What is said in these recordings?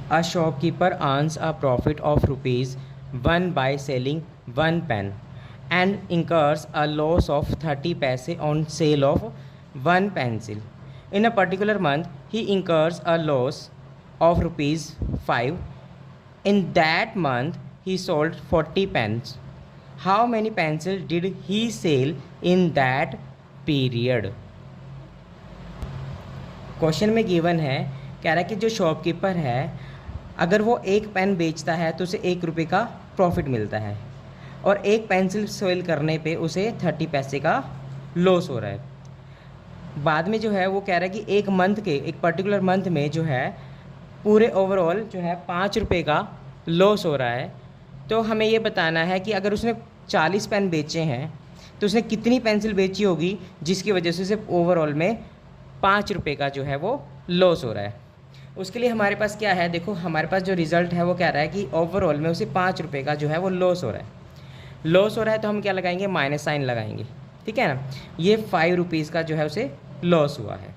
A shopkeeper earns a profit of rupees 1 by selling one pen and incurs a loss of 30 paise on sale of one pencil. In a particular month, he incurs a loss of rupees 5. In that month, he sold 40 pens. How many pencils did he sell in that period? Question में given है, कह रहा है कि जो shopkeeper है अगर वो एक पेन बेचता है तो उसे 1 रुपये का प्रॉफिट मिलता है और एक पेंसिल सेल करने पे उसे 30 पैसे का लॉस हो रहा है। बाद में जो है वो कह रहा है कि एक मंथ के एक पर्टिकुलर मंथ में जो है पूरे ओवरऑल जो है 5 रुपये का लॉस हो रहा है। तो हमें ये बताना है कि अगर उसने 40 पेन बेचे हैं तो उसने कितनी पेंसिल बेची होगी जिसकी वजह से उसे ओवरऑल में 5 रुपये का जो है वो लॉस हो रहा है। उसके लिए हमारे पास क्या है, देखो हमारे पास जो रिज़ल्ट है वो कह रहा है कि ओवरऑल में उसे 5 रुपये का जो है वो लॉस हो रहा है। लॉस हो रहा है तो हम क्या लगाएंगे, माइनस साइन लगाएंगे, ठीक है ना। ये 5 रुपीज़ का जो है उसे लॉस हुआ है।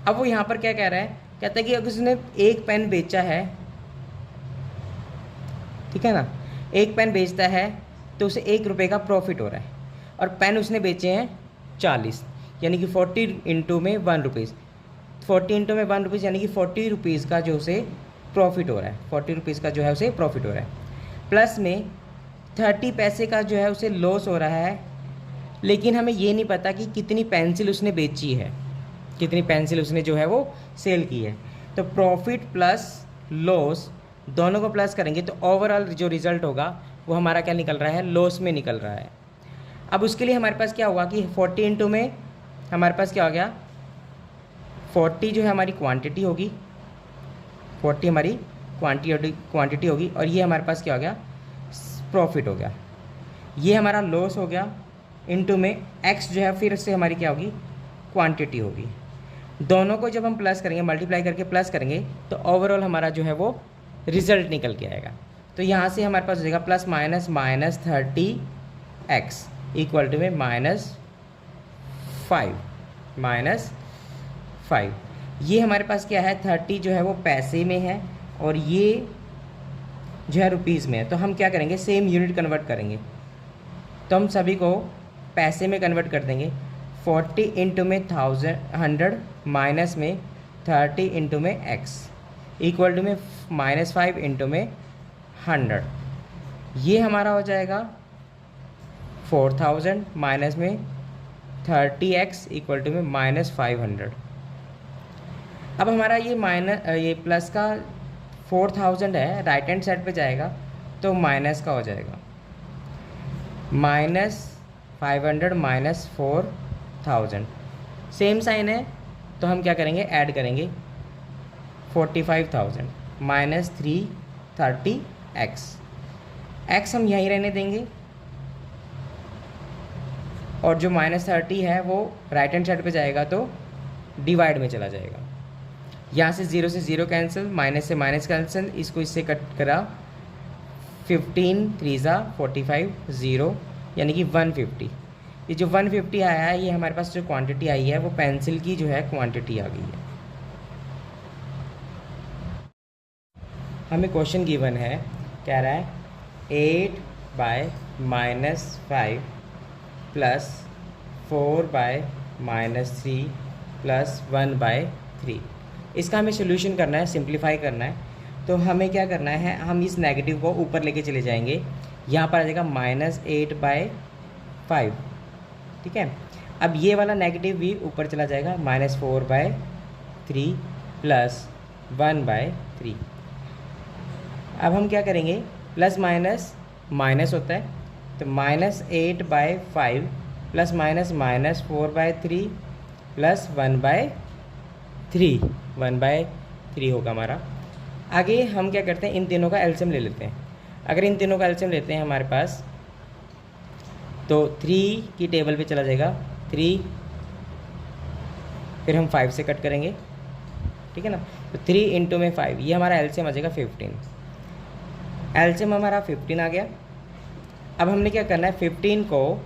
अब वो यहाँ पर क्या कह रहा है, कहता है कि अगर उसने एक पेन बेचा है, ठीक है ना, एक पेन बेचता है तो उसे 1 रुपये का प्रॉफिट हो रहा है और पेन उसने बेचे हैं 40, यानी कि 40 इंटू में 1 रुपीज़, 40 इंटू में 1 रुपीज़ यानी कि 40 रुपीज़ का जो उसे प्रॉफिट हो रहा है, 40 रुपीज़ का जो है उसे प्रॉफिट हो रहा है। प्लस में 30 पैसे का जो है उसे लॉस हो रहा है, लेकिन हमें ये नहीं पता कि कितनी पेंसिल उसने बेची है, कितनी पेंसिल उसने जो है वो सेल की है। तो प्रॉफिट प्लस लॉस दोनों को प्लस करेंगे तो ओवरऑल जो रिज़ल्ट होगा वो हमारा क्या निकल रहा है, लॉस में निकल रहा है। अब उसके लिए हमारे पास क्या होगा कि 40 इंटू में हमारे पास क्या हो गया, 40 जो है हमारी क्वांटिटी होगी, 40 हमारी क्वांटिटी होगी और ये हमारे पास क्या हो गया, प्रॉफिट हो गया। ये हमारा लॉस हो गया, इनटू में x जो है फिर से हमारी क्या होगी, क्वांटिटी होगी। दोनों को जब हम प्लस करेंगे, मल्टीप्लाई करके प्लस करेंगे तो ओवरऑल हमारा जो है वो रिज़ल्ट निकल के आएगा। तो यहाँ से हमारे पास हो जाएगा plus minus minus 30x equal to में -5 ये हमारे पास क्या है, 30 जो है वो पैसे में है और ये जो है रुपीज़ में है। तो हम क्या करेंगे, सेम यूनिट कन्वर्ट करेंगे, तो हम सभी को पैसे में कन्वर्ट कर देंगे। 40 इंटू में 100 माइनस में 30 इंटू में x इक्वल टू में -5 इंटू में 100, ये हमारा हो जाएगा 4000 माइनस में 30x इक्वल टू में -500। अब हमारा ये प्लस का 4000 है, राइट हैंड साइड पे जाएगा तो माइनस का हो जाएगा, -500 माइनस 4000, सेम साइन है तो हम क्या करेंगे, ऐड करेंगे 45,000 माइनस 330x, x हम यहीं रहने देंगे और जो -30 है वो राइट हैंड साइड पे जाएगा तो डिवाइड में चला जाएगा। यहाँ से 0 से 0 कैंसिल, माइनस से माइनस कैंसिल, इसको इससे कट करा, 15 3 45 0 यानी कि 150। ये जो 150 आया है ये हमारे पास जो क्वांटिटी आई है वो पेंसिल की जो है क्वांटिटी आ गई है। हमें क्वेश्चन गिवन है, कह रहा है 8 by -5 plus 4 by -3 plus 1 by 3। इसका हमें सोल्यूशन करना है, सिंप्लीफाई करना है। तो हमें क्या करना है, हम इस नेगेटिव को ऊपर लेके चले जाएंगे, यहाँ पर आ जाएगा -8 बाय 5, ठीक है। अब ये वाला नेगेटिव भी ऊपर चला जाएगा, -4 बाय 3 प्लस 1 बाय 3। अब हम क्या करेंगे, प्लस माइनस माइनस होता है तो -8 by 5 plus -4 by 3 plus 1 by 3 होगा हमारा। आगे हम क्या करते हैं, इन तीनों का एलसीएम ले लेते हैं। अगर इन तीनों का एलसीएम लेते हैं हमारे पास तो 3 की टेबल पे चला जाएगा 3, फिर हम 5 से कट करेंगे, ठीक है ना। तो 3 इंटू में 5, ये हमारा एलसीएम आ जाएगा 15। एलसीएम हमारा 15 आ गया। अब हमने क्या करना है, 15 को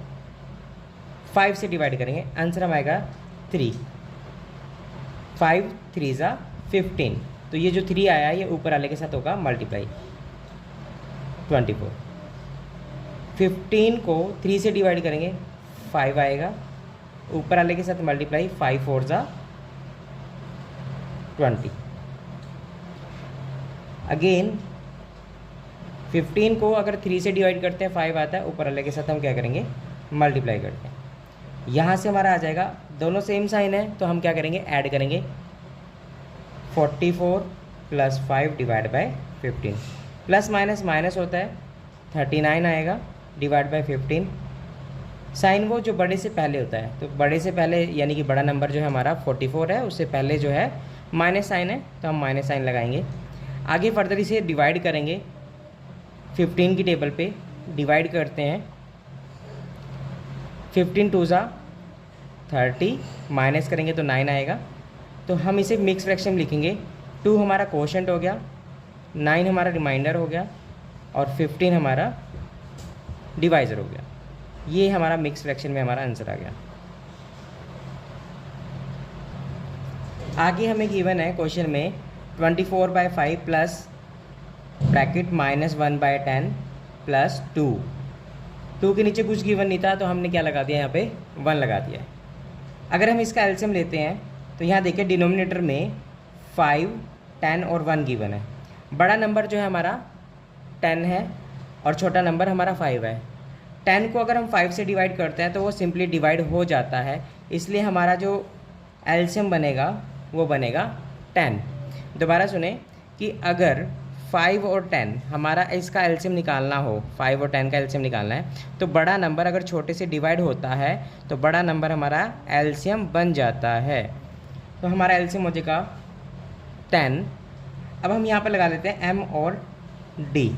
5 से डिवाइड करेंगे, आंसर हम आएगा 3, 5 3 ज़ा 15, तो ये जो 3 आया ये ऊपर वाले के साथ होगा मल्टीप्लाई 24। 15 को 3 से डिवाइड करेंगे 5 आएगा, ऊपर वाले के साथ मल्टीप्लाई 5 4 जा 20। अगेन 15 को अगर 3 से डिवाइड करते हैं 5 आता है, ऊपर वाले के साथ हम क्या करेंगे मल्टीप्लाई करते हैं। यहाँ से हमारा आ जाएगा, दोनों सेम साइन है तो हम क्या करेंगे ऐड करेंगे 44 + 5 divide by 15, plus minus minus होता है 39 आएगा डिवाइड बाय 15। साइन वो जो बड़े से पहले होता है, तो बड़े से पहले यानी कि बड़ा नंबर जो है हमारा 44 है, उससे पहले जो है माइनस साइन है तो हम माइनस साइन लगाएंगे। आगे फर्दर इसे डिवाइड करेंगे 15 की टेबल पे डिवाइड करते हैं, 15 2 जा 30, माइनस करेंगे तो 9 आएगा। तो हम इसे मिक्स फ्रैक्शन में लिखेंगे, 2 हमारा कोशेंट हो गया, 9 हमारा रिमाइंडर हो गया और 15 हमारा डिवाइज़र हो गया। ये हमारा मिक्स फ्रैक्शन में हमारा आंसर आ गया। आगे हमें गिवन है क्वेश्चन में 24/5 प्लस ब्रैकेट -1/10 प्लस 2 के नीचे कुछ गिवन नहीं था तो हमने क्या लगा दिया, यहाँ पे 1 लगा दिया है। अगर हम इसका एलसीएम लेते हैं तो यहाँ देखिए डिनोमिनेटर में 5, 10 और 1 गिवन है। बड़ा नंबर जो है हमारा 10 है और छोटा नंबर हमारा 5 है। 10 को अगर हम 5 से डिवाइड करते हैं तो वो सिंपली डिवाइड हो जाता है, इसलिए हमारा जो एलसीएम बनेगा वो बनेगा 10। दोबारा सुने कि अगर 5 और 10 हमारा इसका एलसीएम निकालना हो, 5 और 10 का एलसीएम निकालना है तो बड़ा नंबर अगर छोटे से डिवाइड होता है तो बड़ा नंबर हमारा एलसीएम बन जाता है। तो हमारा एलसीएम हो जाएगा 10। अब हम यहाँ पर लगा लेते हैं m और d।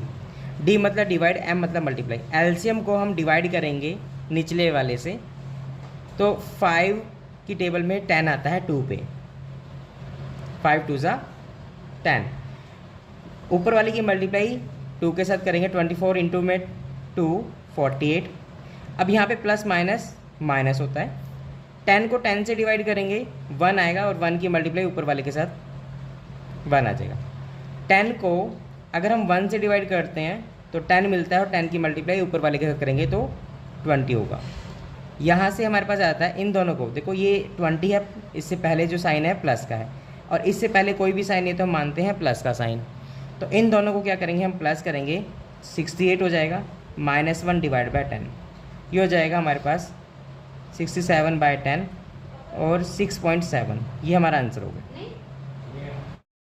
d मतलब डिवाइड, m मतलब मल्टीप्लाई। एलसीएम को हम डिवाइड करेंगे निचले वाले से, तो 5 की टेबल में 10 आता है 2 पे, 5 2 जा 10। ऊपर वाले की मल्टीप्लाई 2 के साथ करेंगे, 24 इंटू में 2 48। अब यहाँ पे प्लस माइनस माइनस होता है, 10 को 10 से डिवाइड करेंगे 1 आएगा और 1 की मल्टीप्लाई ऊपर वाले के साथ 1 आ जाएगा। 10 को अगर हम 1 से डिवाइड करते हैं तो 10 मिलता है और 10 की मल्टीप्लाई ऊपर वाले के साथ करेंगे तो 20 होगा। यहाँ से हमारे पास आता है इन दोनों को, देखो ये 20 है, इससे पहले जो साइन है प्लस का है और इससे पहले कोई भी साइन नहीं तो हम मानते हैं प्लस का साइन। तो इन दोनों को क्या करेंगे हम प्लस करेंगे, 68 हो जाएगा -1 डिवाइड बाय 10। ये हो जाएगा हमारे पास 67/10 और 6.7, ये हमारा आंसर हो गया।